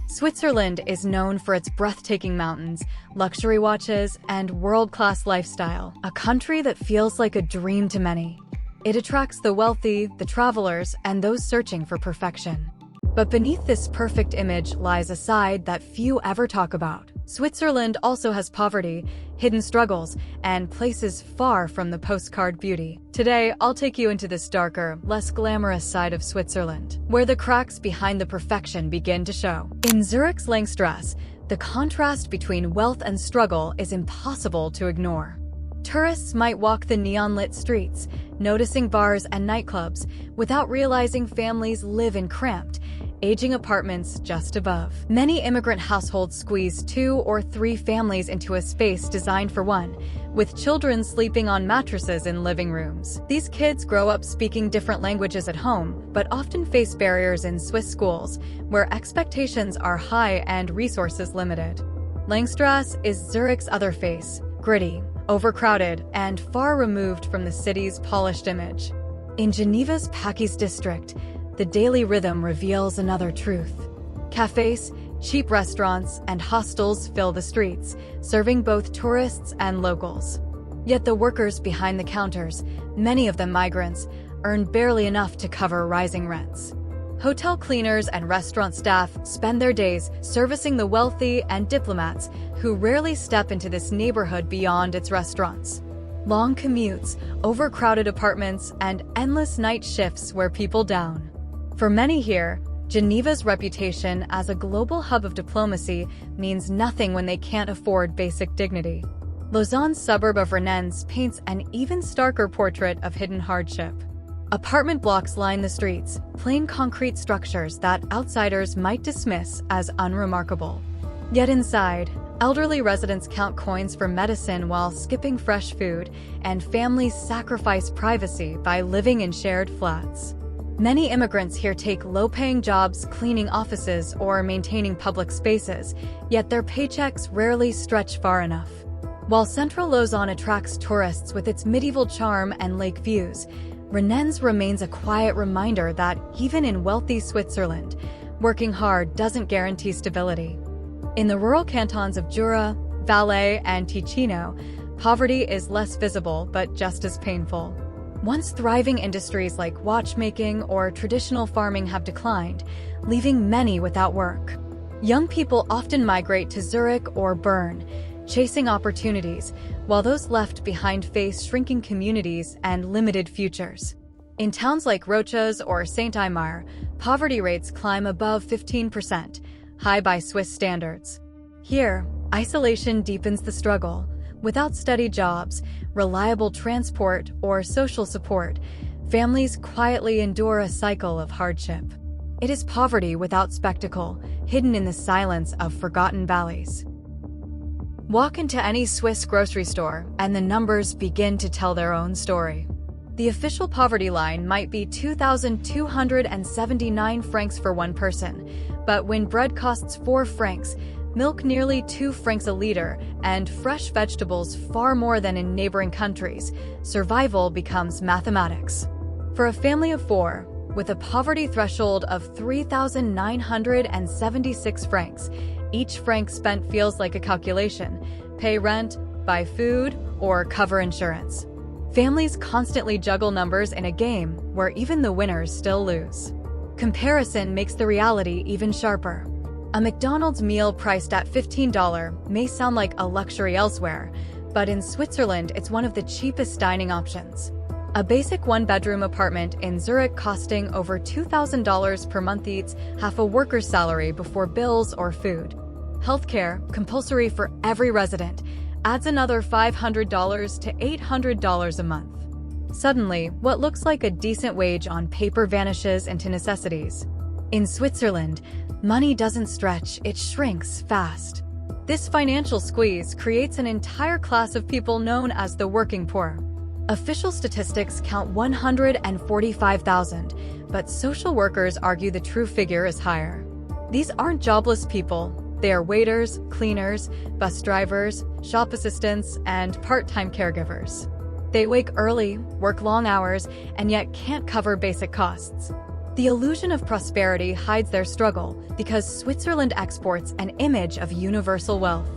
Switzerland is known for its breathtaking mountains, luxury watches, and world-class lifestyle, a country that feels like a dream to many. It attracts the wealthy, the travelers, and those searching for perfection. But beneath this perfect image lies a side that few ever talk about. Switzerland also has poverty, hidden struggles, and places far from the postcard beauty. Today, I'll take you into this darker, less glamorous side of Switzerland, where the cracks behind the perfection begin to show. In Zurich's Langstrasse, the contrast between wealth and struggle is impossible to ignore. Tourists might walk the neon-lit streets, noticing bars and nightclubs, without realizing families live in cramped, aging apartments just above. Many immigrant households squeeze 2 or 3 families into a space designed for one, with children sleeping on mattresses in living rooms. These kids grow up speaking different languages at home, but often face barriers in Swiss schools, where expectations are high and resources limited. Langstrasse is Zurich's other face, gritty, overcrowded, and far removed from the city's polished image. In Geneva's Paquis district, the daily rhythm reveals another truth. Cafes, cheap restaurants, and hostels fill the streets, serving both tourists and locals. Yet the workers behind the counters, many of them migrants, earn barely enough to cover rising rents. Hotel cleaners and restaurant staff spend their days servicing the wealthy and diplomats who rarely step into this neighborhood beyond its restaurants. Long commutes, overcrowded apartments, and endless night shifts wear people down. For many here, Geneva's reputation as a global hub of diplomacy means nothing when they can't afford basic dignity. Lausanne's suburb of Renens paints an even starker portrait of hidden hardship. Apartment blocks line the streets, plain concrete structures that outsiders might dismiss as unremarkable. Yet inside, elderly residents count coins for medicine while skipping fresh food, and families sacrifice privacy by living in shared flats. Many immigrants here take low-paying jobs cleaning offices or maintaining public spaces, yet their paychecks rarely stretch far enough. While central Lausanne attracts tourists with its medieval charm and lake views, Renens remains a quiet reminder that even in wealthy Switzerland, working hard doesn't guarantee stability. In the rural cantons of Jura, Valais, and Ticino, poverty is less visible but just as painful. Once thriving industries like watchmaking or traditional farming have declined, leaving many without work. Young people often migrate to Zurich or Bern, chasing opportunities, while those left behind face shrinking communities and limited futures. In towns like Roches or Saint-Omer, poverty rates climb above 15%, high by Swiss standards. Here, isolation deepens the struggle. Without steady jobs, reliable transport, or social support, families quietly endure a cycle of hardship. It is poverty without spectacle, hidden in the silence of forgotten valleys. Walk into any Swiss grocery store, and the numbers begin to tell their own story. The official poverty line might be 2,279 francs for one person, but when bread costs 4 francs, milk nearly 2 francs a liter, and fresh vegetables far more than in neighboring countries, survival becomes mathematics. For a family of 4, with a poverty threshold of 3,976 francs, each franc spent feels like a calculation: pay rent, buy food, or cover insurance. Families constantly juggle numbers in a game where even the winners still lose. Comparison makes the reality even sharper. A McDonald's meal priced at $15 may sound like a luxury elsewhere, but in Switzerland it's one of the cheapest dining options. A basic one-bedroom apartment in Zurich costing over $2,000 per month eats half a worker's salary before bills or food. Healthcare, compulsory for every resident, adds another $500 to $800 a month. Suddenly, what looks like a decent wage on paper vanishes into necessities. In Switzerland, money doesn't stretch, it shrinks fast. This financial squeeze creates an entire class of people known as the working poor. Official statistics count 145,000, but social workers argue the true figure is higher. These aren't jobless people. They are waiters, cleaners, bus drivers, shop assistants, and part-time caregivers. They wake early, work long hours, and yet can't cover basic costs. The illusion of prosperity hides their struggle because Switzerland exports an image of universal wealth.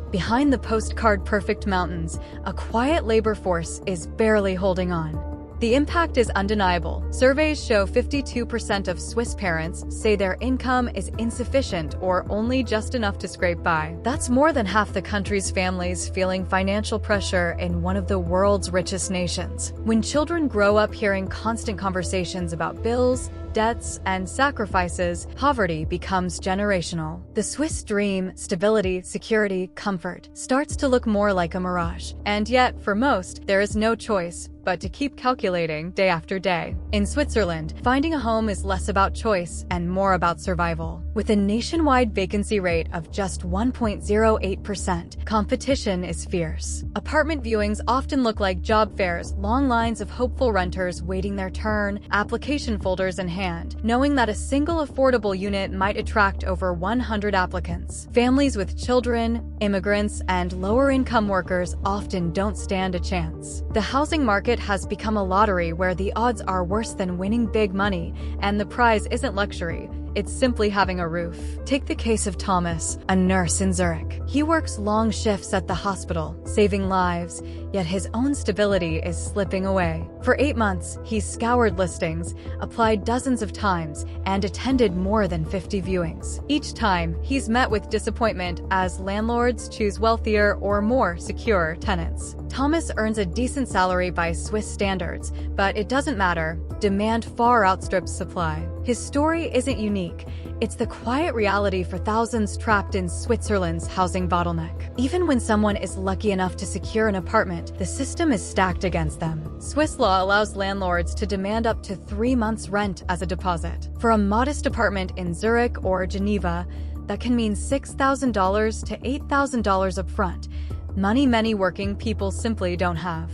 Behind the postcard-perfect mountains, a quiet labor force is barely holding on. The impact is undeniable. Surveys show 52% of Swiss parents say their income is insufficient or only just enough to scrape by. That's more than half the country's families feeling financial pressure in one of the world's richest nations. When children grow up hearing constant conversations about bills, debts, and sacrifices, poverty becomes generational. The Swiss dream, stability, security, comfort, starts to look more like a mirage. And yet, for most, there is no choice but to keep calculating day after day. In Switzerland, finding a home is less about choice and more about survival. With a nationwide vacancy rate of just 1.08%, competition is fierce. Apartment viewings often look like job fairs, long lines of hopeful renters waiting their turn, application folders in hand, knowing that a single affordable unit might attract over 100 applicants. Families with children, immigrants, and lower-income workers often don't stand a chance. The housing market has become a lottery where the odds are worse than winning big money, and the prize isn't luxury. It's simply having a roof. Take the case of Thomas, a nurse in Zurich. He works long shifts at the hospital, saving lives, yet his own stability is slipping away. For 8 months, he scoured listings, applied dozens of times, and attended more than 50 viewings. Each time, he's met with disappointment as landlords choose wealthier or more secure tenants. Thomas earns a decent salary by Swiss standards, but it doesn't matter. Demand far outstrips supply. His story isn't unique. It's the quiet reality for thousands trapped in Switzerland's housing bottleneck. Even when someone is lucky enough to secure an apartment, the system is stacked against them. Swiss law allows landlords to demand up to 3 months' rent as a deposit. For a modest apartment in Zurich or Geneva, that can mean $6,000 to $8,000 up front, money many working people simply don't have.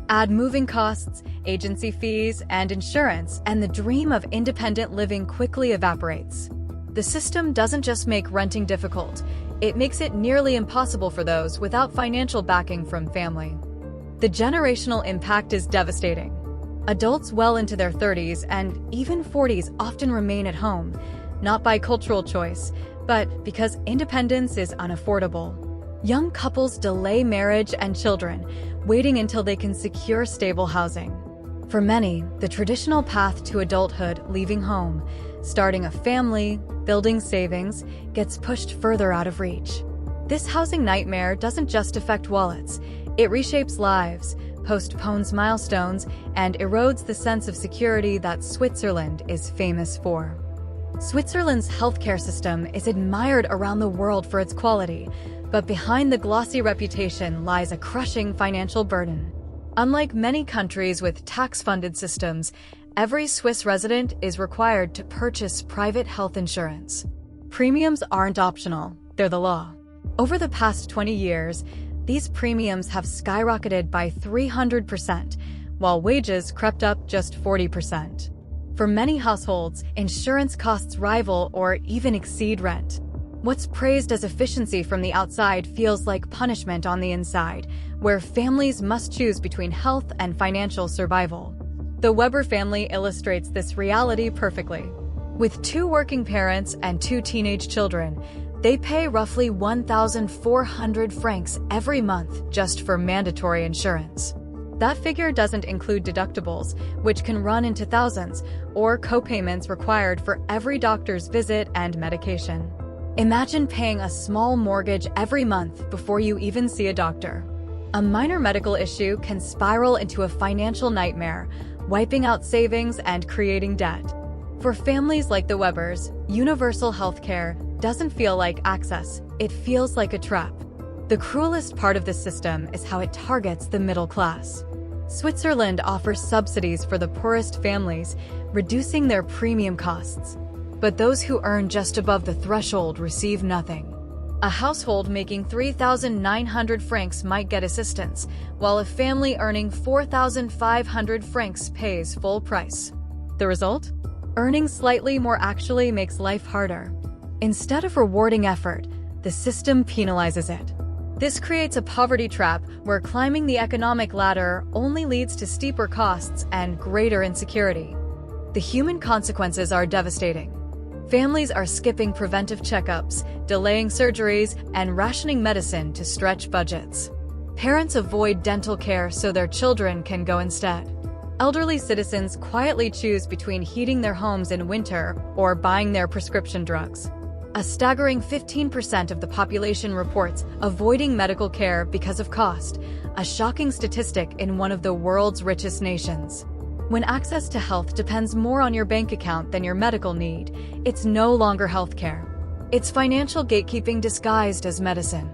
Add moving costs, agency fees, and insurance, and the dream of independent living quickly evaporates. The system doesn't just make renting difficult, it makes it nearly impossible for those without financial backing from family. The generational impact is devastating. Adults well into their 30s and even 40s often remain at home, not by cultural choice, but because independence is unaffordable. Young couples delay marriage and children, waiting until they can secure stable housing. For many, the traditional path to adulthood, leaving home, starting a family, building savings, gets pushed further out of reach. This housing nightmare doesn't just affect wallets, it reshapes lives, postpones milestones, and erodes the sense of security that Switzerland is famous for. Switzerland's healthcare system is admired around the world for its quality, but behind the glossy reputation lies a crushing financial burden. Unlike many countries with tax-funded systems, every Swiss resident is required to purchase private health insurance. Premiums aren't optional, they're the law. Over the past 20 years, these premiums have skyrocketed by 300%, while wages crept up just 40%. For many households, insurance costs rival or even exceed rent. What's praised as efficiency from the outside feels like punishment on the inside, where families must choose between health and financial survival. The Weber family illustrates this reality perfectly. With 2 working parents and 2 teenage children, they pay roughly 1,400 francs every month just for mandatory insurance. That figure doesn't include deductibles, which can run into thousands, or co-payments required for every doctor's visit and medication. Imagine paying a small mortgage every month before you even see a doctor. A minor medical issue can spiral into a financial nightmare, wiping out savings and creating debt. For families like the Webers, universal healthcare doesn't feel like access, it feels like a trap. The cruelest part of the system is how it targets the middle class. Switzerland offers subsidies for the poorest families, reducing their premium costs. But those who earn just above the threshold receive nothing. A household making 3,900 francs might get assistance, while a family earning 4,500 francs pays full price. The result? Earning slightly more actually makes life harder. Instead of rewarding effort, the system penalizes it. This creates a poverty trap where climbing the economic ladder only leads to steeper costs and greater insecurity. The human consequences are devastating. Families are skipping preventive checkups, delaying surgeries, and rationing medicine to stretch budgets. Parents avoid dental care so their children can go instead. Elderly citizens quietly choose between heating their homes in winter or buying their prescription drugs. A staggering 15% of the population reports avoiding medical care because of cost, a shocking statistic in one of the world's richest nations. When access to health depends more on your bank account than your medical need, it's no longer healthcare. It's financial gatekeeping disguised as medicine.